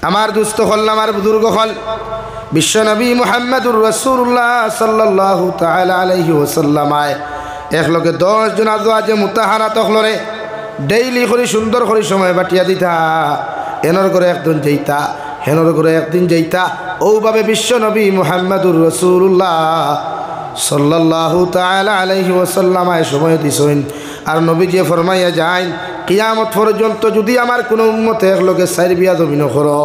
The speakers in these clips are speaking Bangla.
আমার দুস্থ হল আমার বুজুর্গ হল বিশ্বনবী মুহাম্মদুর রাসূলুল্লাহ সাল্লাল্লাহু তাআলা আলাইহি ওয়াসাল্লাম একলগে 10 জন আজওয়াজে মুতাহারা তখলরে ডেইলি করে সুন্দর করে সময় বাটিয়া দিতা এনর করে একদিন যাইতা হেনর করে একদিন যাইতা ওভাবে বিশ্বনবী মুহাম্মদুর রাসূলুল্লাহ সাল্লাল্লাহু তাআলা আলাইহি ওয়াসাল্লাম সময় দিছেন। আর নবীজি ফরমাইয়া যায় কিয়ামত পর্যন্ত যদি আমার কোনো উম্মত একলগে চাইর বিয়া জমিন করো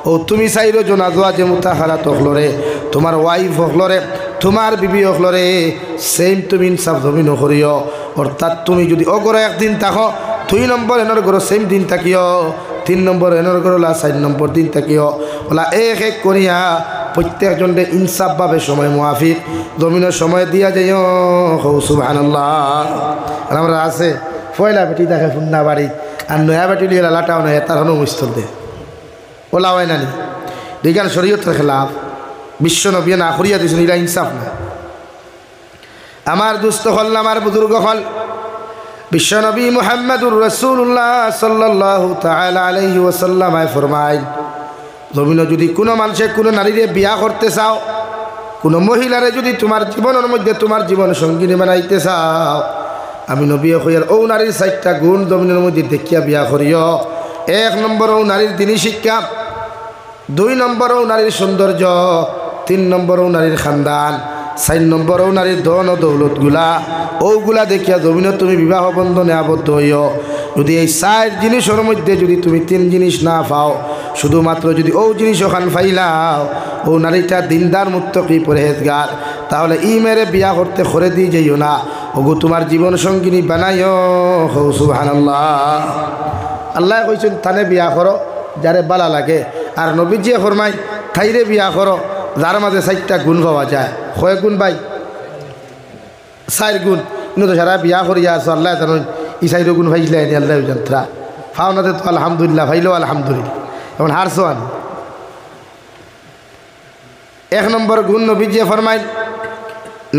ও তুমি চাইরো জন আজওয়াজে মুতাহারা তখলরে তোমার ওয়াইফ হকলরে তোমার বিবি হকলরে সেম তুমি ইনসাফ জমিন করিও। অর্থাৎ তুমি যদি অগরে একদিন থাকো 2 নম্বর এনর গরো সেম দিন থাকিও 3 নম্বর এনর গরো 4 নম্বর দিন থাকিও ওলা এক এক করিয়া প্রত্যেকজনকে ইনসাফভাবে সময় মুআফিক জমিনের সময় দিয়া যাইও। সুবহানাল্লাহ। আমরা আছে ফয়লা বেটি দেখে ফুন্না বাড়ি আর নয়া বেটি লিয়ে লাটাও নয় তার হনো মুস্তল দে ওলা হয় না নি দিগান শরীয়তের খেলাফ বিশ্ব নবী না করিয়া দিয়েছেন এরা ইনসাফ না। আমার দুস্থ হল আমার বুজুর্গ হল বিশ্বনবী মুহাম্মদুর রাসূলুল্লাহ সাল্লাল্লাহু তাআলা আলাইহি ওয়াসাল্লাম ফরমায় জমিনে যদি কোনো মানুষে কোনো নারীরে বিয়া করতে চাও কোনো মহিলারে যদি তোমার জীবনের মধ্যে তোমার জীবন সঙ্গিনী বানাইতে চাও আমি নবী কইয়ার ও নারীর 4টা গুণ জমিনের মধ্যে দেখিয়া বিয়া করিও। 1 নম্বর ও নারীর দিনী শিক্ষা, 2 নম্বর ও নারীর সৌন্দর্য, 3 নম্বর ও নারীর খানদান, 4 নম্বর ও নারীর ধন ও দৌলতগুলা ওগুলা দেখিয়া জমিনে তুমি বিবাহ বন্ধনে আবদ্ধ হইও। যদি এই 4 জিনিসের মধ্যে যদি তুমি 3 জিনিস না পাও শুধুমাত্র যদি ও জিনিস ওখান পাইলাও ও নারীটা দিনদার মুত্তাকি পরহেজগার তাহলে ই মেরে বিয়া করতে করে দিয়ে যাইও না ওগো তোমার জীবন সঙ্গিনী বানাইও। সুবহানাল্লাহ। আল্লাহ কইছেন তানে বিয়া করো যারে বালা লাগে আর নবীজি ফরমাই তাইরে বিয়া করো যার মাঝে 4টা গুণ পাওয়া যায়। কয় গুণ ভাই? 4 গুণ। কিন্তু তো সারা বিয়া করিয়া আছো আল্লাহ জানেন ই 4 গুণ ভাইলে আল্লাহ জানত্রা ফাওনাতে তো আলহামদুলিল্লাহ ভাইলো আলহামদুলিল্লাহ এখন হারছো আনি। 1 নম্বর গুণ নবীজি ফরমাই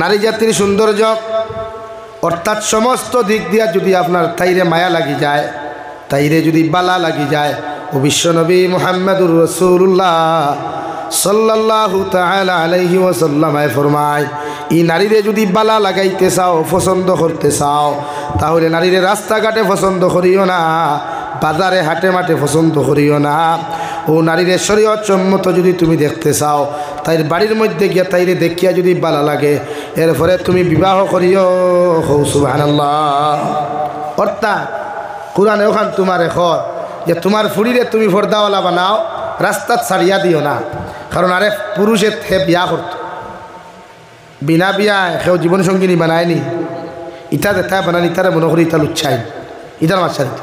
নারী জাতির সৌন্দর্য অর্থাৎ সমস্ত দিক দিয়া যদি আপনার তাইরে মায়া লাগি যায় তাইরে যদি বালা লাগি যায় ও বিশ্বনবী মুহাম্মদুর রাসূলুল্লাহ সাল্লাল্লাহু তাআলা আলাইহি ওয়াসাল্লাম ফরমায় এই নারীরে যদি বালা লাগাইতে চাও পছন্দ করতে চাও তাহলে নারীরে রাস্তাঘাটে পছন্দ করিও না বাজারে হাটে মাঠে পছন্দ করিও না ও নারীরে শরীয়ত সম্মত যদি তুমি দেখতে চাও তাই বাড়ির মধ্যে গিয়া তাইরে দেখিয়া যদি বালা লাগে এরপরে তুমি বিবাহ করিও। সুবহানাল্লাহ। অর্থাৎ কোরআনে ওখান তোমার এখন যে তোমার ফুরিরে তুমি পর্দাওয়ালা বানাও রাস্তাত ছাড়িয়া দিও না। কারণ আরে পুরুষে হে বিয়া করত বিনা বিয়া সেও জীবন সঙ্গিনী বানায়নি ইটা দেখা বানানি তারা মনে করি ইটা লুচ্ছাই ইটার মাছারি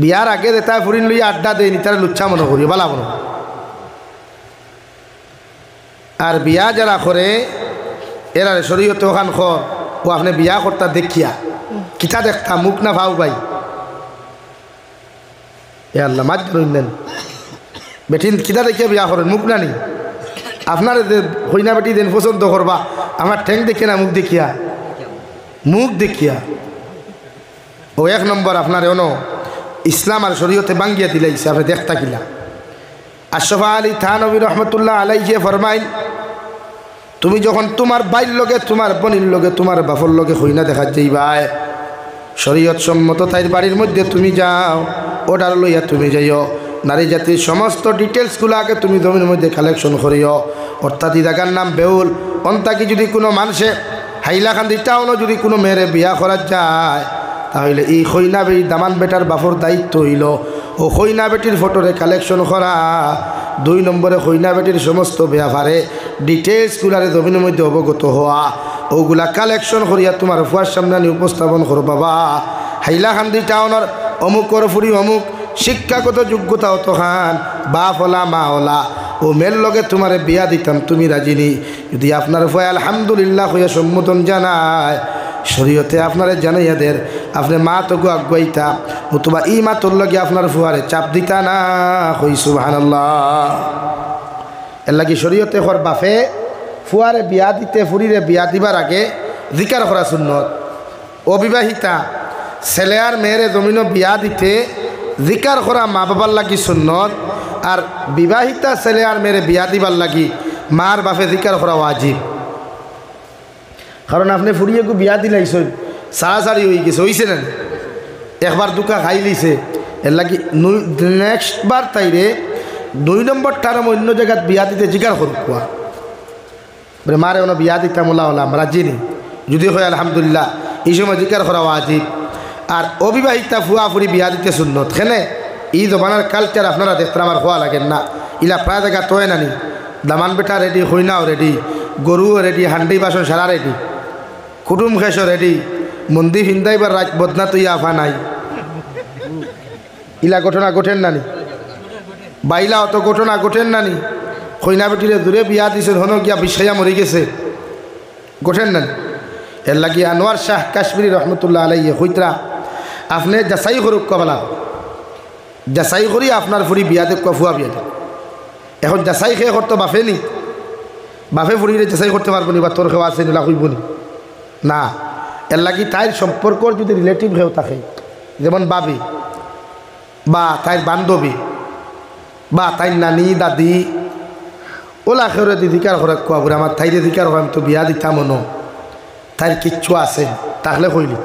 বিয়ার আগে দেতা ফুরিন লইয়া আড্ডা দেয়নি তারা লুচ্ছা মনে করি বালা মনে। আর বিয়া যারা করে এরা শরীয়তে ওখান খর ও আপনি বিয়া করতা দেখিয়া কিতা দেখতা মুখ না ভাও ভাই এ আল্লাহ মাছ ধরেন বেটিন কিতা দেখিয়া বিয়া করেন মুখ না নি আপনার হইনা বেটি দেন পছন্দ করবা আমার ঠ্যাং দেখে না মুখ দেখিয়া মুখ দেখিয়া ও 1 নম্বর আপনার এনো ইসলাম আর শরীয়তে বাঙ্গিয়া দিলাইছে আপনি দেখতা কিলা। আশরাফ আলী থানভী রহমতুল্লাহ আলাইহি ফরমাইন তুমি যখন তোমার বাইর লগে তোমার বোনের লগে তোমার বাপর লগে হইনা দেখা যাইবাই শরীয়ত সম্মত তাইর বাড়ির মধ্যে তুমি যাও অর্ডার লইয়া তুমি যাইও নারী জাতির সমস্ত ডিটেলসগুলো আগে তুমি জমির মধ্যে কালেকশন করিও। অর্থাৎ এই জায়গার নাম বেউল অন্তাকি যদি কোনো মানুষে হাইলাকান্দি টাউনও যদি কোনো মেয়েরে বিয়া করা যায় তাহলে এই খৈনা বেটি দামান বেটার বাপর দায়িত্ব হইল ও খৈনা বেটির ফটোরে কালেকশন করা। 2 নম্বরে খৈনা বেটির সমস্ত ব্যাপারে ডিটেলসগুলারে জমিনের মধ্যে অবগত হওয়া ওগুলা কালেকশন করিয়া তোমার ফুয়ার সামনে উপস্থাপন করো বাবা হাইলাকান্দি টাউনের অমুকর ফুরি অমুক শিক্ষাগত যোগ্যতা অত খান বাপ ওলা মা ওলা ও মেল লগে তোমার বিয়া দিতাম তুমি রাজিনি যদি আপনার ফুয়া আলহামদুলিল্লাহ হইয়া সম্বোধন জানায় শরীয়তে আপনারে জানাইয়া দের আপনি মা তোকে আগুয়াইতা অথবা ই মা তোর লগে আপনার ফুয়ারে চাপ দিতা না হই। সুবহানাল্লাহ। এর লাগি শরীয়তে হর বাপে ফুয়ারে বিয়া দিতে ফুরিরে বিয়া দিবার আগে জিকার করা সুন্নত। অবিবাহিতা ছেলে আর মেয়েরে জমিন বিয়া দিতে জিকার করা মা বাবার লাগি সুন্নত, আর বিবাহিতা ছেলে আর মেরে বিয়া দিবার লাগি মার বাপে জিকার করা ওয়াজিব। কারণ আপনি ফুরিয়ে গু বিয়া দিলাইছেন, সারাসারি হয়ে গেছে, হয়েছে না? একবার দুকা খাই লিছে, এর লাগি নেক্সট বার তাইরে 2 নম্বর টার্ম অন্য জায়গায় বিয়া দিতে জিকার করুক কোয়া বলে মারে কোনো বিয়া দিতাম ওলা হলাম রাজি নেই, যদি হয় আলহামদুলিল্লাহ, এই সময় জিকার করা ওয়াজিব। আর অবিবাহিতা ফুয়া ফুরি বিয়া দিতে সুন্নত। খেলে এই জমানার কালচার আপনারা দেখতে আমার হওয়া লাগেন না, ইলা প্রায় জায়গা তোয় নানি, দামান বেটা রেডি, হইনাও রেডি, গরুও রেডি, হান্ডি বাসন সারা রেডি, কুটুম খেসো রেডি, মন্দির হিন্দাইবার রাজ বদনা তুই আফা নাই। ইলা ঘটনা ঘটেন নানি, বাইলা অত ঘটনা ঘটেন নানি, কইনা বেটিরে দূরে বিয়া দিছে, হন গিয়া বিষয়া মরি গেছে, ঘটেন নানি। এর লাগি আনোয়ার শাহ কাশ্মীরি রহমতুল্লাহ আলাইয়ে হইতরা আপনি যাচাই করুক কবলা, যাচাই করি আপনার ফুরি বিয়া দেখ ফুয়া বিয়া দেখ। এখন যাচাই খেয়ে করতো বাফে নি, বাফে ফুরিরে যাচাই করতে পারবো নি, বা তোর খেওয়া আছে নিলা কইব নি না। এর লাগি তাইর সম্পর্কর যদি রিলেটিভ হেও থাকে, যেমন বাবি বা তাইর বান্ধবী বা তাইর নানি দাদি, ওলা খেয়ে দিদিকার ঘরে কোয়া বলে আমার তাইরে দিকার ঘরে আমি তো বিয়া দিতাম মনো, তাইর কিচ্ছু আছে তাহলে কইলি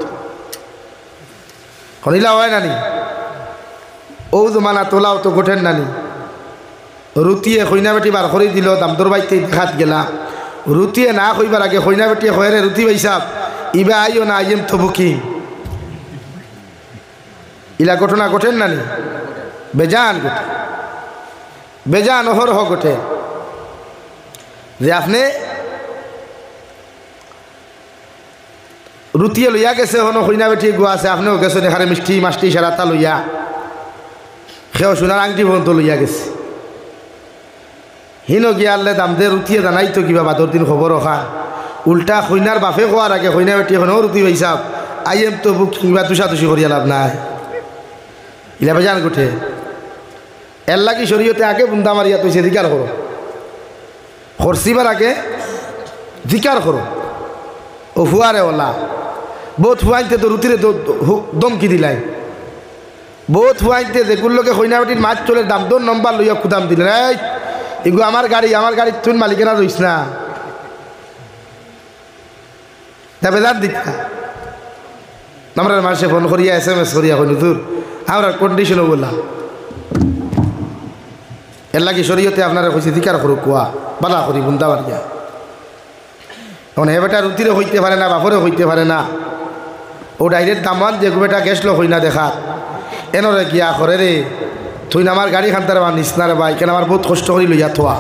শুনিলা হয় নানি। ও জমানা তোলাও তো গোঠেন নানি, রুটিয়ে কইনা বেটি বার করে দিল, দামদর বাইতে দেখাত গেলা, রুটিয়ে না কইবার আগে কইনা বেটিয়ে কয়ে রুটি বাইসাব ইবা আইও না আইম তো বুকিং, ইলা ঘটনা ঘটেন নানি, বেজান ঘটে, বেজান অহরহ ঘটে। যে আপনি রুটিয়ে লইয়া গেছে, হনো কইনা বেটি গুয়া আছে, আপনিও গেছে দেখারে মিষ্টি মাষ্টি সারাতা লইয়া, সেও সোনার আংটি পর্যন্ত লইয়া গেছে, হিনো গিয়া আনলে দাম দে রুটিয়ে জানাই তো কিবা বাদর দিন খবর রখা, উল্টা কইনার বাপে কোয়ার আগে কইনা বেটি এখনও রুটি পাইসাব আইএম তো বুক কিংবা তুষাতুষি করিয়া লাভ নাই, ইলা বেজান গোঠে। এর লাগি শরীয়তে আগে বুন্দা মারিয়া তুই জিকার করো, খরচিবার আগে জিকার করো। ও ফুয়ারে ওলা বহুত ফুয়াইতে তো রুটিরে দমকি দিলাই, বহুত ফুয়াইতে যেগুলোকে কইনাবাটির মাছ চলে দাম দোর নম্বর লইয়া খুদাম দিলেন, এই এগুলো আমার গাড়ি তুই মালিকেরা রইস না, তবে যার দিক আমরা মানুষে ফোন করিয়া SMS করিয়া হইনি দূর আমরা কন্ডিশনও বললাম। এর লাগি শরীয়তে আপনারা কইছে জিকার করুক কোয়া বালা করি বুন্দা বাড়িয়া। এখন হে বেটা রুটিরে হইতে পারে না, বাপরে হইতে পারে না, ও ডাইরেক্ট দামান যে বেটা গেছলো হই না দেখা এনরে গিয়া করে রে তুই না আমার গাড়ি খানতার বা নিস না রে ভাই, কেন আমার বহুত কষ্ট করি লইয়া থোয়া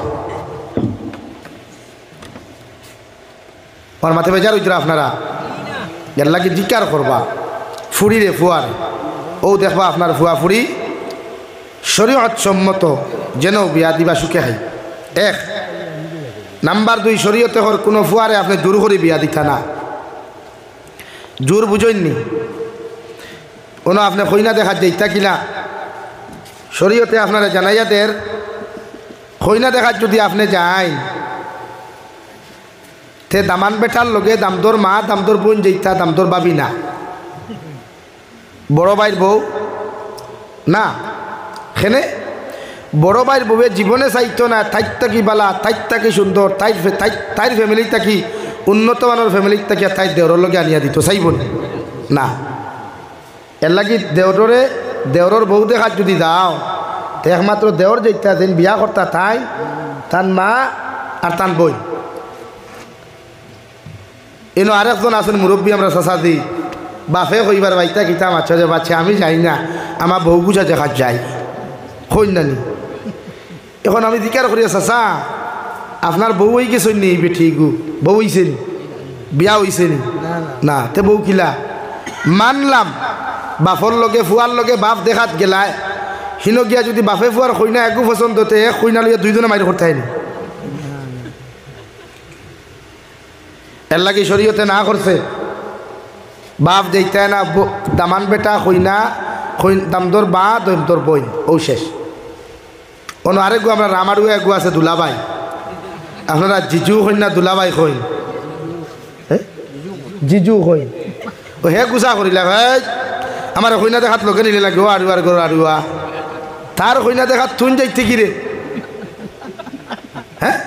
আমার মাথে বেজার হইতরা আপনারা। এর লাগি জিকার করবা ফুরি রে ফুয়ার, ও দেখবা আপনার ফুয়া ফুরি শরীয়ত সম্মত যেন বিয়া দিবা সুখে খাই। 1 নাম্বার 2 শরীয়তে হর কোনো ফুয়ারে আপনি জোর করে বিয়া দিতা না, জোর বুঝইননি কোনো আপনি খইনা দেখা যাইতা কিনা, শরীয়তে আপনারা জানাইয়াদের খইনা দেখার যদি আপনি যাই তে দামান বেটার লগে দামদর মা দামদর বোন যাইতা, দামদর বাবি না, বড় ভাইয়ের বউ না, খেনে বড় ভাইয়ের বউয়ে জীবনে চাইতো না তাইর থাকি বালা, তাইর থাকি সুন্দর, তাইর ফ্যামিলি থাকি উন্নত মানের ফ্যামিলি থাকি তাই দেওরের লগে আনিয়া দিত, চাইব না। এর লাগি দেওরের বউ দেখার যদি যাও তো একমাত্র দেওর যেটা যেন বিয়া করতা তাই তার মা আর তার বই। এনো আরেকজন আছেন মুরব্বী আমরা চাচা দি, বাপে কইবার বাইতা কিতা মাছা যে বাচ্চা আমি যাই না, আমার বউ গুছা দেখা যাই কই নানি। এখন আমি জিকার করি চাচা আপনার বউ হয়ে গেছেন নি, বেঠি গু বউ হইছে নি, বিয়া হইছে নি না, তে বউ কিলা মানলাম বাপর লগে ফুয়ার লগে বাপ দেখাত গেলায় হিনো গিয়া যদি বাপে ফুয়ার কইনা একু পছন্দ হতে কইনা লইয়া দুইজনে মারি করতে হয়নি। এর লাগি শরীয়তে না করছে বাপ দেখতে না, দামান বেটা কইনা দামদর বা দামদর বই ও শেষ। অন্য আরেক আমরা রামারু এক আছে দুলাবাই, আপনারা জিজু হইন না দুলাবাই হইন, জিজু হইন ও হে গুছা করিলা ভাই আমার হইনা দেখাত লোকে নিলে লাগে আড়ুয়ার গরু আড়ুয়া তার হইনা দেখাত তুন যাইতে কি রে হ্যাঁ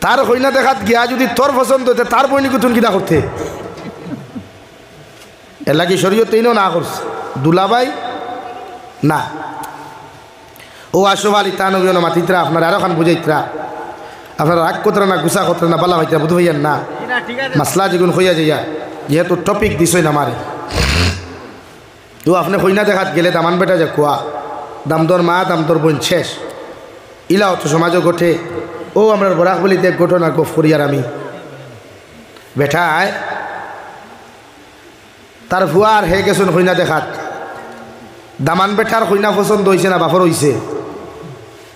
তার হইনা দেখাত গিয়া যদি তোর পছন্দ হতে তার বইনিকে তুন কিনা করতে এর লাগে শরীয়তেই না করছে দুলাভাই না ও আসবালি তা নবী মাতিত্রা আপনার আরো খান বুঝাইত্রা আপনার রাগ কতরা না গুসা কতরা না বালা ভাইত্রা বুধ ভাইয়ার না মাসলা যেগুন হইয়া যাইয়া যেহেতু টপিক দিছই না মারে ও আপনি হইনা দেখাত গেলে দামান বেটা যে কোয়া দামদর মা দামদর বোন শেষ ইলাও তো সমাজও ঘটে ও আমরা বরাক বলিতে ঘটনা গো ফরিয়ার আমি বেঠায় তার ভুয়ার হে গেছুন হইনা দেখাত দামান বেটার হইনা পছন্দ হয়েছে না বাফর হয়েছে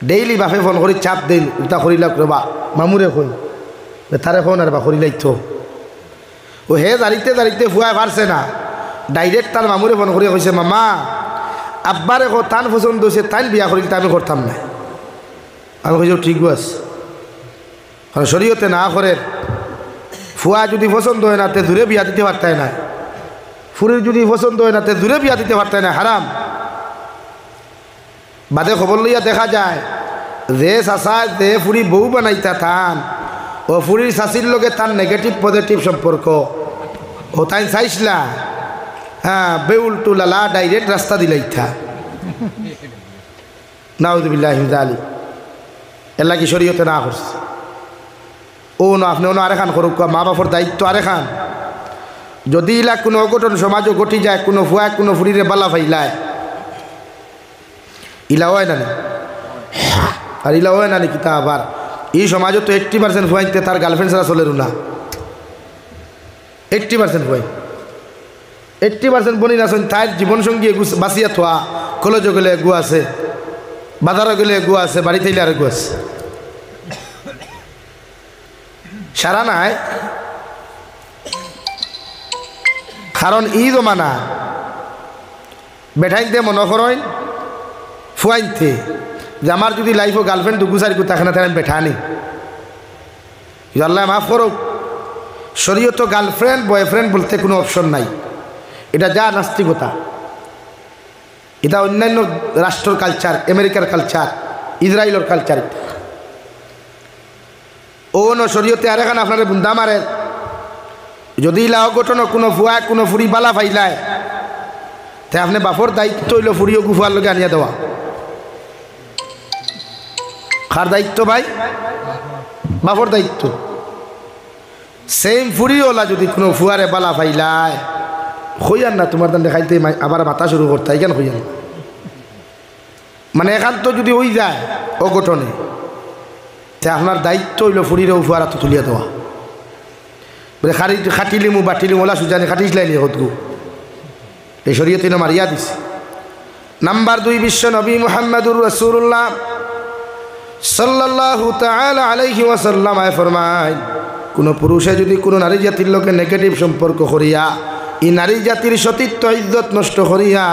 ডেইলি বাফে ফোন করি চাপ দিন উল্টা করিলাক রবা মামুরে কই তারে ফোন আর বা করিলাইত ও হে দাঁড়িতে দাঁড়িতে ভুয়ায় পারছে না ডাইরেক্ট তার মামুরে ফোন করে কইছে মামা আব্বারে কো তান পছন্দ হয়েছে তাই বিয়া করিল তা আমি করতাম না আমি কইছি ঠিক আছে কারণ শরীয়তে না করে ফুয়া যদি পছন্দ হয় না তে দূরে বিয়া দিতে পারতায় না ফুরির যদি পছন্দ হয় না তে দূরে বিয়া দিতে পারতায় না হারাম বাদে খবর লইয়া দেখা যায় যে চাষা যে ফুরি বউ বানাইতা থান ও ফুরির চাষির লগে তার নেগেটিভ পজিটিভ সম্পর্ক ও তাই চাইছিলা হ্যাঁ বেউল টুলালা ডাইরেক্ট রাস্তা দিলাইথা নাউযুবিল্লাহি মিন যালিক এলা কি শরীয়তে না করছে ও না আপনি অন্য আরেখান করুক মা বাপর দায়িত্ব আরেখান যদি ইলা কোনো অঘটন সমাজও ঘটি যায় কোনো ফুয়া কোনো ফুরিরে বালা ফাইলায় ইলা হয় না আর ইলা হয় না কিতা আবার এই সমাজও তো 80% ফুয়াইতে তার গার্লফ্রেন্ড ছাড়া চলের না 80% ফুয়াই 80% বনি না তার জীবনসঙ্গী বাঁচিয়া থোয়া কলেজও গেলে এগু আছে বাজারও গেলে এগু আছে বাড়িতে এলে আর এগু আছে সারা নাই কারণ ই জমানা বেঠাইতে মনে করেন ফুয়াইতে যে আমার যদি লাইফও গার্লফ্রেন্ড দুগুসারি থাকে না তাহলে আমি বেঠা নি আল্লাহ মাফ করুক শরীয়ত গার্লফ্রেন্ড বয়ফ্রেন্ড বলতে কোনো অপশন নাই এটা যা নাস্তিকতা এটা অন্যান্য রাষ্ট্রের কালচার আমেরিকার কালচার ইসরায়েলের কালচার ও ন শরীয়তে আর এখানে আপনার বুন্দা মারে যদি লাও ঘটনা কোনো ফুয়া কোনো ফুরি বালা ফাইলায় তাই আপনি বাপর দায়িত্ব হইল ফুরিও গুফার লগে আনিয়া দেওয়া কার দায়িত্ব ভাই বাপর দায়িত্ব সেম ফুরিওলা যদি কোনো ফুয়ারে বালা ফাইলায় হইয়ান না তোমার দান দেখাইতে আবার মাথা শুরু করতে কেন হইয়ান মানে এখান তো যদি হয়ে যায় অঘটনে তা আপনার দায়িত্ব হইল ফুরিরেও ফুয়ারা তো তুলিয়া দেওয়া বলে খাটিলিমু বাটিলিমু ওলা সুজানি খাটিসলাই নিয়ে হতগু এই শরীয়তে মারিয়া দিছে নাম্বার 2 বিশ্ব নবী মুহাম্মদুর রাসূলুল্লাহ সাল্লাল্লাহু তাআলা আলাইহি ওয়াসাল্লাম ফরমায় কোন পুরুষে যদি কোনো নারী জাতির লোকে নেগেটিভ সম্পর্ক করিয়া এই নারী জাতির সতীত্ব ইজ্জত নষ্ট করিয়া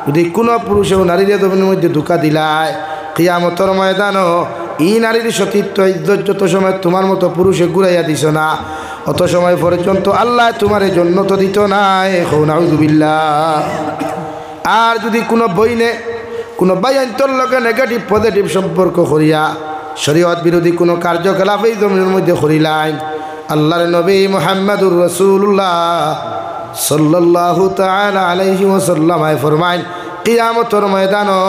যদি কোনো পুরুষেও নারীর জমিনের মধ্যে ধোঁকা দিলায় কিয়ামতের ময়দানও এই নারীর সতীত্ব ইজ্জত যত সময় তোমার মতো পুরুষে ঘুরাইয়া দিছ না অত সময় পর্যন্ত আল্লাহ তোমার জন্য তো দিত না নাউযুবিল্লাহ আর যদি কোনো বইনে কোনো বাইন্তর লোকে নেগেটিভ পজিটিভ সম্পর্ক করিয়া শরীয়ত বিরোধী কোনো কার্যকলাপ এই জমিনের মধ্যে করিলাম আল্লাহর নবী মুহাম্মদুর রাসূলুল্লাহ সাল্লাল্লাহু তাআলা আলাইহি ওয়াসাল্লাম ফরমায় কিয়ামতের ময়দানও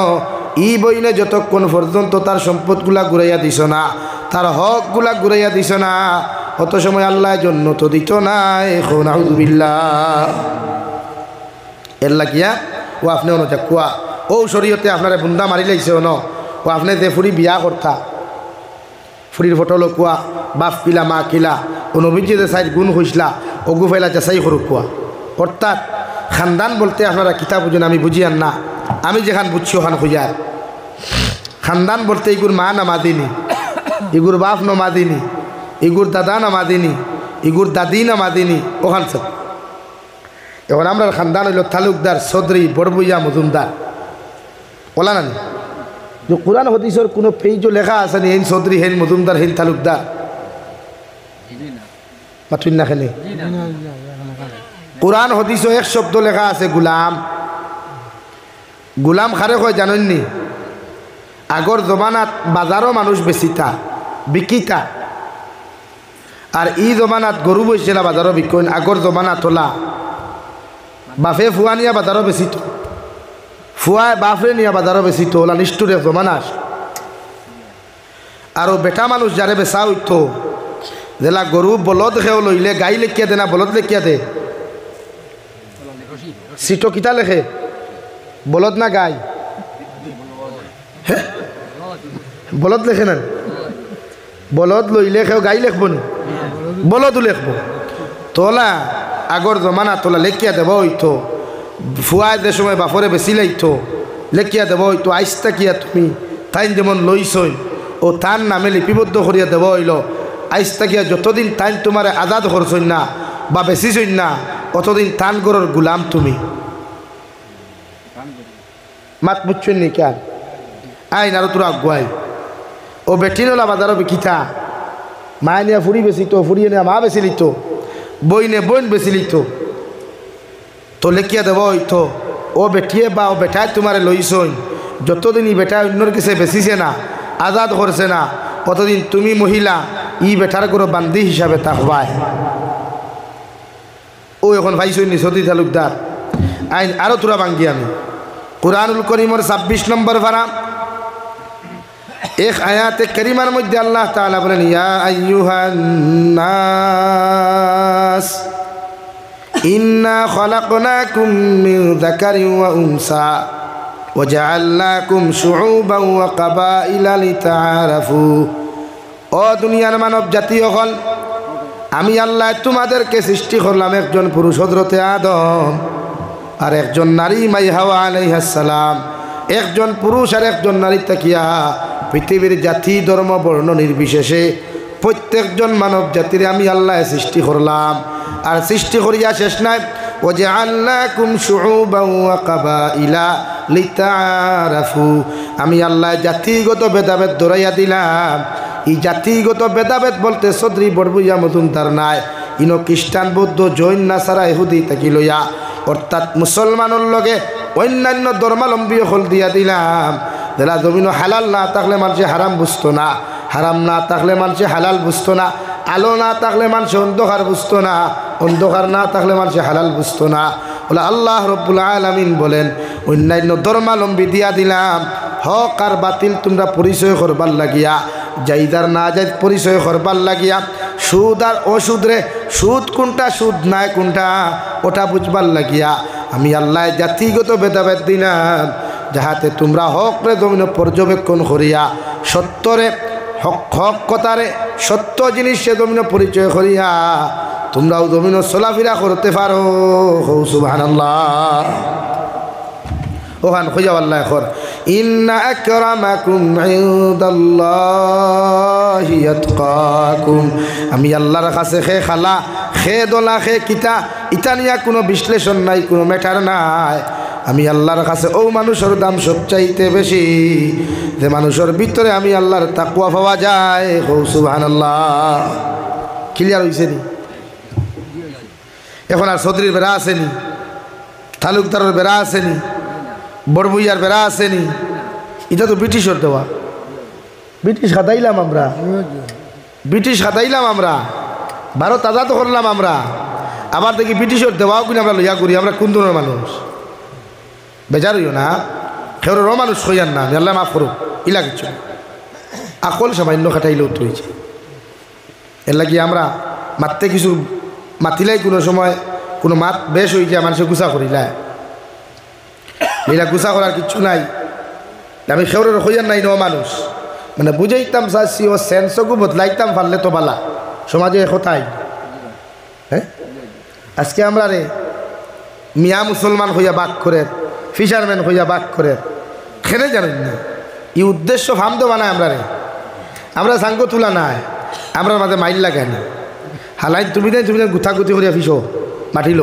এই বইনে যতক্ষণ পর্যন্ত তার সম্পদগুলা ঘুরাইয়া দিছ না তার হকগুলা ঘুরাইয়া দিছ না অত সময় আল্লাহর জন্য তো দিত না নাউযুবিল্লাহ এর লাগিয়া ও আপনি অনুযায়ী কুয়া ও শরীয়তে আপনার বুন্দা মারি লাইছে ন ও আপনি যে ফুরি বিয়া করতা ফুরির ফটো লকুয়া বাপ কিলা মা কিলা ও নবীজি যে সাইড গুণ হইসলা অগু ফেলা যাচাই করুক কুয়া অর্থাৎ খানদান বলতে আপনারা কিতাব বুঝেন আমি বুঝিয়ান না আমি যেখান বুঝছি ওখান খুঁজার খানদান বলতে এগুর মা না মাদিনী এগুর বাপ না মাদিনী এগুর দাদা না মাদিনী এগুর দাদি না মাদিনী ওখান সব এখন আমরা খানদান হইল তালুকদার চৌধুরী বড়বুইয়া মজুমদার ওলা নানি যে কোরআন হাদিসের কোনো পেজও লেখা আছে নি হেন চৌধুরী হেন মজুমদার হেন তালুকদার মাথুন না খেলে কোরআন হদিস এক শব্দ লেখা আছে গুলাম। গুলাম খারে কয় জানেননি? আগর জমানাত বাজারও মানুষ বেচিতা বিকিতা, আর ই জমানাত গরু বইছিল বাজারও বিকইন। আগর জমানাত হলা বাফে ফুয়া নিয়া বাজারও বেচিত, ফুয়ায় বাফরে নিয়া বাজারও বেচিত, ওলা নিষ্ঠুরে জমানা। আর বেটা মানুষ যারে বেচা হইত, যেলা গরু বলদ খেয়েও লইলে গাই লেখিয়া দে না বলদ লেখিয়া দে? সিটো কিতা লেখে? বলদ না গাই? হ্যাঁ বলদ লেখে না? বলদ লইলে খেয়েও গাই লেখব নি? বলদও লেখব। তোলা আগর জমানা তোলা লেখিয়া দেব হইতো, ফুয়ায় যে সময় বাপরে বেশি লাইতো লেখিয়া দেব হইতো আইসটা কিয়া তুমি তাইন যেমন লইছই ও তার নামে লিপিবদ্ধ করিয়া দেব হইল। আইসটা কিয়া যতদিন তাইন তোমার আজাদ করছই না বা বেশিছই না, অতদিন তান গরর গুলাম তুমি। মাত বুঝছেন নি কেন? আইন আরো তোরা আগুয়াই ও বেটিনলা বাজারও বিকিতা, মায় নিয়ে ফুরি বেচিত, ফুরিয়ে নিয়ে মা বেশি লিত, বই নে বোন বেশি লিত। তো লেখিয়া দেব হইতো ও বেটিয়ে বা ও বেটায় তোমারে লইছই, যতদিন ই বেটায় অন্যর কাছে বেচিছে না, আজাদ করছে না, কতদিন তুমি মহিলা ই বেটার কোনো বান্দি হিসাবে থাকবায়। ও এখন ভাইছই নি সতী তালুকদার। আইন আরো তোরা ভাঙ্গি আমি কুরআনুল করিমর 26 নম্বর পারা এক আয়াতে কারিমার মধ্যে আল্লাহ তাআলা বলেন, ইয়া আইয়ুহান নাস ইন্না খলাকনাকুম মিন যাকারিন ওয়া উনসা ওয়া জাআলনাকুম শুউবান ওয়া কাবাইলা লিতাআরাফু। ও দুনিয়ার মানব জাতি হল, আমি আল্লাহ তোমাদেরকে সৃষ্টি করলাম একজন পুরুষ হযরতে আদম আর একজন নারী মাই হাওয়া আলাইহিস সালাম। একজন পুরুষ আর একজন নারী তাকিয়া পৃথিবীর জাতি ধর্ম বর্ণ নির্বিশেষে প্রত্যেকজন মানব জাতিরে আমি আল্লাহ সৃষ্টি করলাম। আর সৃষ্টি করিয়া শেষ নাই, ও যে আল্লাকুম শুউবান ওয়া কাবাইলা লিতাআরাফু। আমি আল্লাহ জাতিগত ভেদাভেদ ধরাইয়া দিলাম। এই জাতিগত ভেদাভেদ বলতে সদরি বড়বুইয়া মতন তার নাই, ইনো খ্রিস্টান বৌদ্ধ জৈন নাসারা ইহুদি থাকি লইয়া অর্থাৎ মুসলমানের লগে অন্যান্য ধর্মাবলম্বী হল দিয়া দিলাম। যারা জমিন হালাল না থাকলে মানুষে হারাম বুঝতো না, হারাম না থাকলে মানুষে হালাল বুঝতো না, আলো না থাকলে মানুষে অন্ধকার বুঝতো না, অন্ধকার না থাকলে মানুষে হালাল বুঝতো না। বলে আল্লাহ রব্বুল আলামিন বলেন, অন্যান্য ধর্মাবলম্বী দিয়া দিলাম। হক আর বাতিল তোমরা পরিচয় করবার লাগিয়া, জাইদার না যাই পরিচয় করবার লাগিয়া, সুদ আর অসুদরে, সুদ কোনটা সুদ নাই কোনটা ওটা বুঝবার লাগিয়া আমি আল্লাহ জাতিগত ভেদাভেদ দিলাম, যাহাতে তোমরা হকরে জমিন পর্যবেক্ষণ করিয়া সত্যরে হক কথারে সত্য জিনিসে জমিন পরিচয় করিয়া তোমরাও জমিন চলাফেরা করতে পারো। সুবহানাল্লাহ। ওখান খুঁজা আল্লাহ এখন ইন্না আকরামাকুম ইনদাল্লাহি আতকাকুম। আমি আল্লাহর কাছে খে খালা খে দলা খে কিতা ইটা নিয়া কোনো বিশ্লেষণ নাই, কোনো ম্যাটার নাই। আমি আল্লাহর কাছে ও মানুষের দাম সবচাইতে বেশি যে মানুষের ভিতরে আমি আল্লাহর তাকওয়া পাওয়া যায়। সুবহানাল্লাহ। ক্লিয়ার হয়েছে নি? এখন আর চৌধুরীর বেড়া আসেনি, তালুকদারের বেড়া আসেনি, বড়বুইয়ার বেড়া আসেনি। এটা তো ব্রিটিশের দেওয়া। ব্রিটিশ খাতাইলাম আমরা, ব্রিটিশ খাতাইলাম আমরা, ভারত আজাদ করলাম আমরা, আবার দেখি ব্রিটিশের দেওয়াও কিনা আমরা লইয়া করি। আমরা কোন ধরনের মানুষ? বেজার হইও না, খেউরেরও মানুষ হইয়ার না, আল্লাহ মাফ করুক। ইলা কিছু আকল সামান্য খাটাইলেও তো হয়েছে। এর লাগি আমরা মারতে কিছু মাতিলাই কোনো সময় কোনো মাত বেশ হয়ে যায়, মানুষের গুছা করিলা এরা গুছা করার কিচ্ছু নাই। আমি খেউরের হইয়ার নাই ন মানুষ, মানে বুঝাইতাম চাচ্ছি ও সেন্সকু বদলাইতাম পারলে তো বালা সমাজে কোথায়। হ্যাঁ আজকে আমরা রে মিয়া মুসলমান হইয়া বাক করে, ফিশারম্যান হইয়া বাক করে, খেলে জানেন না এই উদ্দেশ্য ফার্ম তো বানায় আমরা রে। আমরা সাঙ্গ তুলা নাই, আমরা মাঝে মাইল লাগে না হালাই তুমি দেন তুমি গুথাগুথি করিয়া ফিসো মাটিল।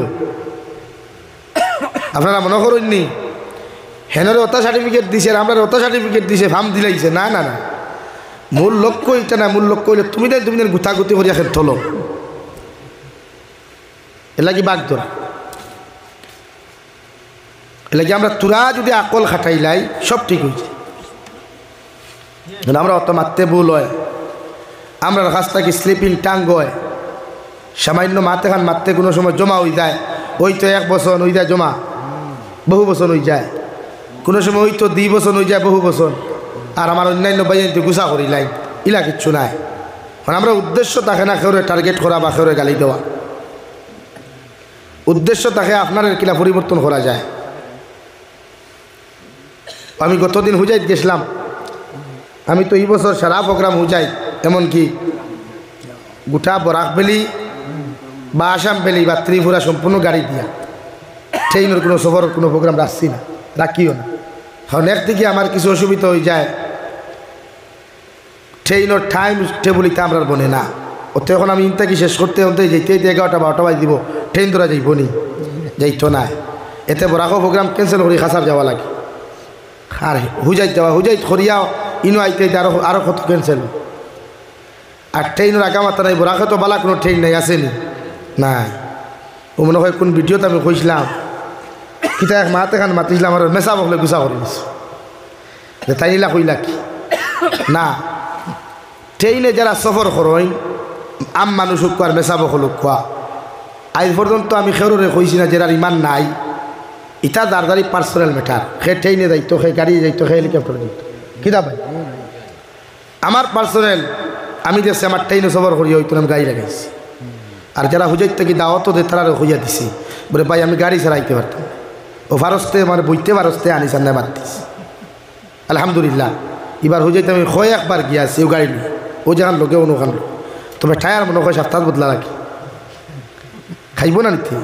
আপনারা মনে করেননি হেনরে ওটা সার্টিফিকেট দিছে, আমরা ওটা সার্টিফিকেট দিছে, ফার্ম দিলাইছে। না না না, মূল লক্ষ্য এটা না। মূল লক্ষ্য হইলে তুমি দেন গুথাগুথি করিয়া খেত হলো। এ লাগি বাঘ ধরা এলাকি আমরা তুরা যদি আকল খাটাইলাই সব ঠিক হয়েছে। আমরা অত মারতে ভুল হয়, আমরা কাছ থেকে স্লিপিং টাঙ্গ হয়, সামান্য মাতে খান মারতে কোনো সময় জমা হয়ে যায়, ওই তো 1 বছর হয়ে যায় জমা, বহু বছর হয়ে যায়, কোনো সময় ওই তো 2 বছর হয়ে যায়, বহু বছর। আর আমার অন্যান্য বাইরে গুছা করি লাইন ইলা কিচ্ছু নাই। মানে আমরা উদ্দেশ্য থাকে না কেউরে টার্গেট করা বা কেউরে গালি দেওয়া, উদ্দেশ্য থাকে আপনার কিলা পরিবর্তন করা যায়। আমি গতদিন হুজাইত গেছিলাম, আমি তো এই বছর সারা প্রোগ্রাম হুজাই, এমনকি গোটা বরাক ভ্যালি বা আসাম ভ্যালি বা ত্রিপুরা সম্পূর্ণ গাড়ি দিয়া, ট্রেনের কোনো সফরের কোনো প্রোগ্রাম রাখছি না, রাখিও না। কারণ একদিকে আমার কিছু অসুবিধা হয়ে যায়, ট্রেনের টাইম টেবুলিতে আমরা বনে না, ওতে এখন আমি ইনটাকে শেষ করতে হতে যেতে 11টা-12টা বাজে দিব, ট্রেন ধরা যাইব নি, যাইতো না। এতে বরাকও প্রোগ্রাম ক্যান্সেল করি খাসার যাওয়া লাগে, আর হুজাইত যাওয়া, হুজাইত করিয়াও ইনো আইতে আরও কত ক্যান্সেল। আর ট্রেনের আগামাতা নাই, বরাকে তো বালা কোনো ট্রেন নাই, আসেনি নাই। ও মনে হয় কোন ভিডিওতে আমি কইছিলাম, কিতা এক মাতে খান মাতিছিলাম, আর মেসা বকলে গুছা করে দিছে, তাই নিলা কইলা কি না। ট্রেনে যারা সফর করেন আম মানুষ হোক আর মেসা বকল খোয়া, আজ পর্যন্ত আমি খেরোরে কইছি না যারা ইমান নাই, ইটা দারদারি পার্সোনাল ম্যাটার। সে ট্রেনে যাইতো, সে গাড়ি যাইতো, সে হেলিকপ্টারে যাইতো, কিতা ভাই আমার পার্সোনাল। আমি দেখছি আমার ট্রেনে সফর করি হইতো আমি গাড়ি লাগাইছি। আর যারা হুজাইত থেকে দাওয়াতও দে তারা হইয়া দিছি, বলে ভাই আমি গাড়ি ছাড়াইতে পারতাম, ও ফারস্তে মানে বইতে ফারস্তে আনিস আর না বাদ দিছি। আলহামদুলিল্লাহ এবার হুজাইতে আমি হয় একবার গিয়াছি, ও গাড়ি নিয়ে ও যেখান লোকে অনুখান লোক, তবে টায়ার মনে হয় 7 বদলা রাখি, খাইব না নিতে,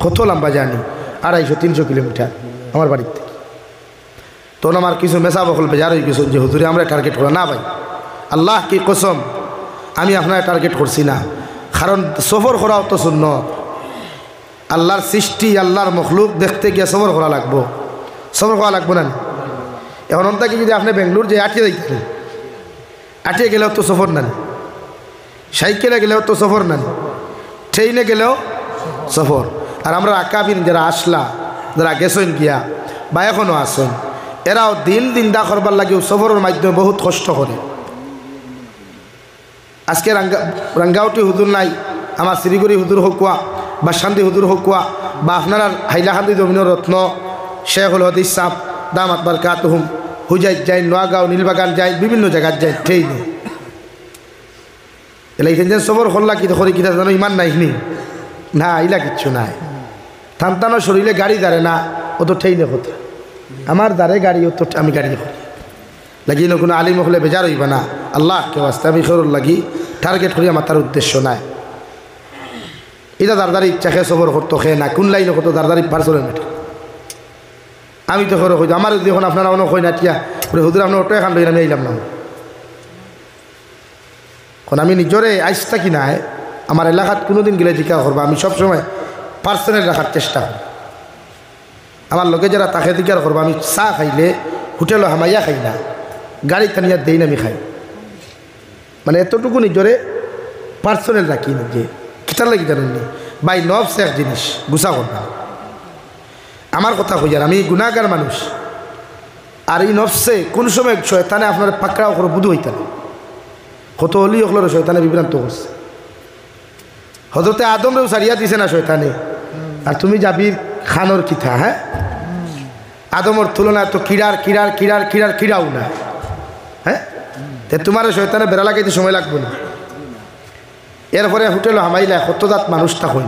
কত লম্বা জানি 250-300 কিলোমিটার আমার বাড়ির থেকে। তখন আমার কিছু মেসা বকল বেজার হয়ে গেছে যে হুজুরে আমরা টার্গেট করা না ভাই, আল্লাহ কি কসম আমি আপনার টার্গেট করছি না। কারণ সফর করাও তো সুন্নত, আল্লাহর সৃষ্টি আল্লাহর মখলুক দেখতে গিয়ে সফর করা লাগবো, সফর করা লাগবো না। এখন অন্তাকে যদি আপনি বেঙ্গলোর যে আটিয়ে দেখতেন, আটিয়ে গেলেও তো সফর নেন, সাইকেলে গেলেও তো সফর নেন, ট্রেনে গেলেও সফর। আর আমরা আকাবিন যারা আসলা, যারা গেছেন গিয়া বা এখনও আসেন, এরাও দিন দিন দা করবার লাগেও সফরের মাধ্যমে বহুত কষ্ট করে। আজকে রাঙ্গাউটি হুজুর নাই, আমার শিলিগুড়ি হুজুর হকুয়া বা শান্তি হুজুর হকুয়া বা আপনার হাইলাকান্দি জমিনের রত্ন শেখুল হদিস সাহ দামাত বারকাতুহুম হুজাইত যায়, নোয়াগাঁও নীলবাগান যায়, বিভিন্ন জায়গায় যায় ট্রেনে। এলা এখান যে সবর করলা কি করি কিতা জানো ইমান নাইনি না, ইলা কিচ্ছু নাই। থানতানো শরীরে গাড়ি দাঁড়ে না, ও তো ট্রেনে হতে, আমার দাঁড়ে গাড়ি, ও তো আমি গাড়ি করি লাগি না। কোনো আলিম হলে বেজার হইবা না, আল্লাহ কেউ আসতে আমি খরর লাগি টার্গেট করি, আমার তার উদ্দেশ্য নাই। এটা দারদারি ইচ্ছা খেয়ে সফর করতো, খেয়ে না কোন লাইনে করতো দারদারি পার্সোনাল ম্যাটার। আমি তো খরচ হইতো, আমার যখন আপনারা অনেক হয় না টিয়া হুজুর আপনার অটো এখান লই আমি আইলাম না। এখন আমি নিজরে আইস থাকি না, আমার এলাকাত কোনোদিন গেলে জিজ্ঞাসা করবো, আমি সবসময় পার্সোনাল রাখার চেষ্টা করি। আমার লোকে যারা তাকে জিজ্ঞাসা করবো, আমি চা খাইলে হোটেলও হামাইয়া খাই না, গাড়ি টানিয়া দেই না আমি খাই, মানে এতটুকু নিজরে পার্সোনাল রাখি নিজে। কিতার লাগি জানেন নি ভাই, নফস এক জিনিস গুছা করবা। আমার কথা কই, আমি গুণাগার মানুষ, আর এই নফসে কোন সময় শয়তানে আপনার পাকড়াও করে বুধ হইতে না। কত হলি ওগুলোর শয়তানে বিভ্রান্ত করছে, হজরতে আদমরেও সারিয়া দিছে না শয়তানে, আর তুমি যাবি খানোর কিথা। হ্যাঁ, আদমর তুলনায় তো কিড়ার কিড়ার কিড়ার কিড়ার কিড়াও না। হ্যাঁ, তে তোমার শয়তানে বেড়া লাগাইতে সময় লাগবে না। এরপরে হোটেল হামাইলা কত দাঁত মানুষটা হই,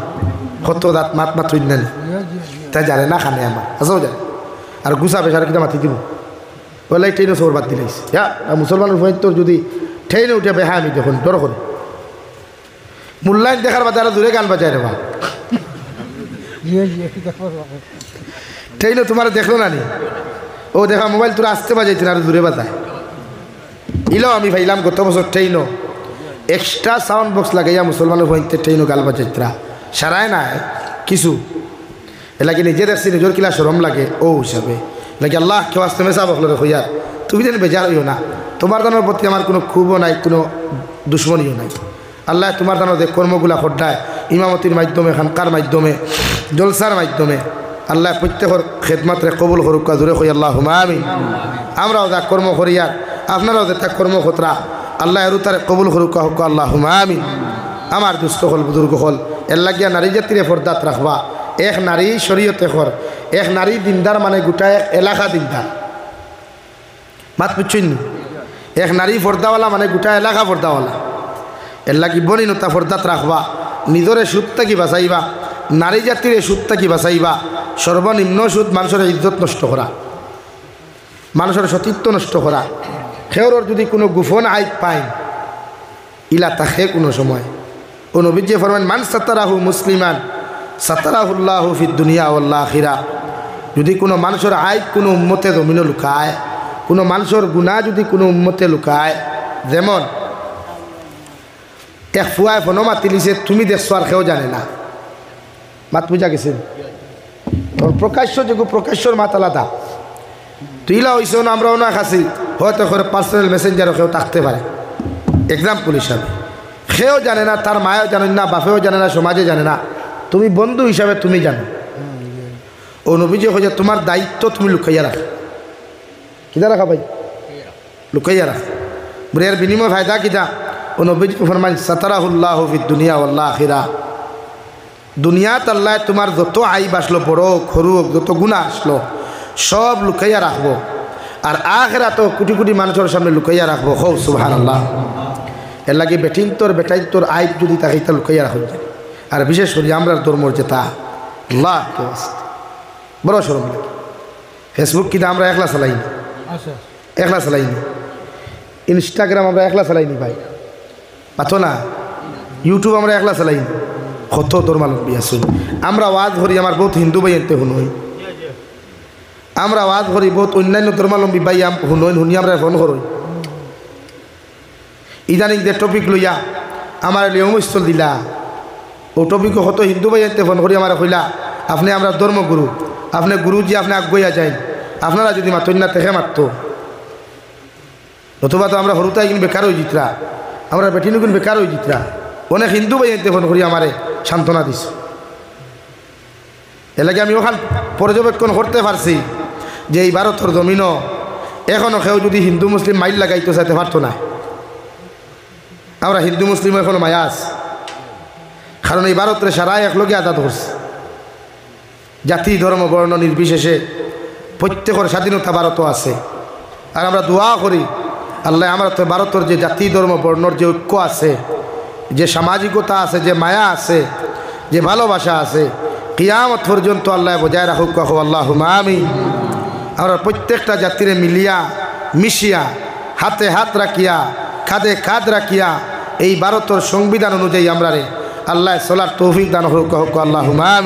কত দাঁত মাত মাত হই না, তাই জানে না খানে আমার আসাও জানে। আর গুছা পেশার কিনা মাতি দিব বলে ট্রেনে সবর বাদ দিলাইস। হ্যাঁ, মুসলমানের ভয় তোর যদি ট্রেনে উঠে বেহা আমি দেখুন ডর করি, মূল্যায়ন দেখার বাদে আরো দূরে গান বাজায় রে বা ট্রেনে তোমার দেখলো না নি, ও দেখা মোবাইল তোরা আসতে বাজাইছে না, আরো দূরে বাজায়। ইলো আমি ভাইলাম গত বছর ট্রেনও এক্সট্রা সাউন্ড বক্স লাগাইয়া মুসলমানের ভয়তে ট্রেনও গাল বাজাইতরা সারায় না কিছু। এলাকি নিজে দেখছি নিজের কিলা সরম লাগে, ও হিসাবে নাকি আল্লাহ কেউ আসতে মেসা বকলো রে হইয়া তুমি যেন বেজার হইও না। তোমার দানোর প্রতি আমার কোনো ক্ষোভও নাই, কোনো দুশ্মনীও নাই। আল্লাহ তোমার দানোর যে কর্মগুলা খড্ডায় ইমামতির মাধ্যমে, খানকার মাধ্যমে, জলসার মাধ্যমে আল্লাহ প্রত্যেকের খেদমতরে কবুল করুক জোরে কই আল্লাহুম্মা আমিন। আমরাও যা কর্ম করিয়ার আপনারাও যেটা কর্ম খতরা আল্লাহ এরু তারে কবুল করুক হোক আল্লাহুম্মা আমিন। আমার দুস্থ হল বুজুর্গ হল এর লাগিয়া নারী জাতিরে ফরদাত রাখবা। এক নারী শরীয়তে খর, এক নারী দিনদার মানে গোটা এক এলাকা দিনদার। মাত বুঝছেন? এক নারী ফর্দাওয়ালা মানে গোটা এলাকা ফর্দাওয়ালা। এর লাগি বনিনতা ফর্দাত রাখবা। নিজরে সুদটা কি বাঁচাইবা, নারী জাতিরে সুদটা কি বাঁচাইবা। সর্বনিম্ন সুদ মানুষের ইজ্জত নষ্ট করা, মানুষের সতীত্ব নষ্ট করা। খেওর যদি কোনো গোপন আইব পায় ইলা তাকে কোনো সময় ও নবীজি ফরমান মান সাতারাহু মুসলিমান সাতারাহুল্লাহু ফিদ দুনিয়া ওয়াল আখিরা। যদি কোনো মানুষের আইব কোনো উম্মতে জমিনে লুকায়, কোনো মানুষের গুনাহ যদি কোনো উম্মতে লুকায়, যেমন এক ফুয়ায় ফোনো মাতি লিছে তুমি দেখছো আর কেউ জানে না, মাত বুঝা গেছে। প্রকাশ্য যোগ্য প্রকাশ্যর মাত আলাদা। তুইলা হইস না আমরাও না খাসি, হয়তো করে পার্সোনাল মেসেঞ্জারও কেউ থাকতে পারে। এক্সাম্পল হিসাবে সেও জানে না, তার মায়েও জানেন না, বাপেও জানে না, সমাজে জানে না, তুমি বন্ধু হিসাবে তুমি জানো। ও নবীজি হয়ে তোমার দায়িত্ব তুমি লুকাইয়া রাখ। কিদা রাখা ভাই? লুকাইয়া রাখ। এর বিনিময় ফায়দা কিদা? ও নবীজি ফরমান সাতারাহুল্লাহু ফিদ দুনিয়া ওয়াল আখিরা। দুনিয়াত আল্লাহ তোমার যত আইব আসলো, বড় সরু যত গুনাহ আসলো সব লুকাইয়া রাখবো। আর আখিরাত কোটি কোটি মানুষের সামনে লুকাইয়া রাখবো। হো সুবহানাল্লাহ। এর লাগে বেটিন তোর বেটাইন তোর আইব যদি তাকে তা লুকাইয়া রাখব। আর বিশেষ করে আমরা ধর্মর যেটা আল্লাহ বড় সরম লাগে। ফেসবুক কিন্তু আমরা একলা চালাইনি, একলা চালাইনি। ইনস্টাগ্রাম আমরা একলা চালাইনি ভাই, পাতো না। ইউটিউব আমরা একলা চালাইনি, কত ধর্মালম্বী আসুন। আমরা ওয়াজ করি, আমার বহুত হিন্দু ভাই এনতে শুনুই। আমরা ওয়াজ করি, বহুত অন্যান্য ধর্মালম্বী ভাই শুনুই, শুনি আমরা ফোন করই। ইদানিং যে টপিক লইয়া আমার লিয়মস্থল দিলা, ও টপিকও কত হিন্দু ভাই এনতে ফোন করি আমার কইলা আপনি আমরা ধর্মগুরু, আপনি গুরুজি, আপনি আগুয়া যাই, আপনারা যদি মাতন না তেখে মারতো, নতুবা তো আমরা হরুতাই কিন্তু বেকার হয়ে জিতরা, আমরা বেটিনু কিন্তু বেকার হয়ে জিতরা। অনেক হিন্দু ভাই এনতে ফোন করি আমারে সান্ত্বনা দিস। এলাকে আমি ওখান পর্যবেক্ষণ করতে পারছি যে এই ভারতের জমিন এখনও কেউ যদি হিন্দু মুসলিম মাইল লাগাইতে চাইতে পারতো না। আমরা হিন্দু মুসলিম এখনো মায়া আছে, কারণ এই ভারতের সারা একলগে আজাদ করছে। জাতি ধর্ম বর্ণ নির্বিশেষে প্রত্যেকের স্বাধীনতা ভারতও আছে। আর আমরা দোয়া করি আল্লাহ আমার তো ভারতের যে জাতি ধর্ম বর্ণর যে ঐক্য আছে, যে সামাজিকতা আছে, যে মায়া আছে, যে ভালোবাসা আছে, কিয়ামত পর্যন্ত আল্লাহ বজায় রাখুক আল্লাহুম্মা আমিন। আমরা প্রত্যেকটা জাতিরে মিলিয়া মিশিয়া হাতে হাত রাখিয়া কাঁধে কাঁধ রাখিয়া এই ভারতের সংবিধান অনুযায়ী আমরা রে আল্লাহ চলার তৌফিক দান হোক আল্লাহুম্মা আমিন।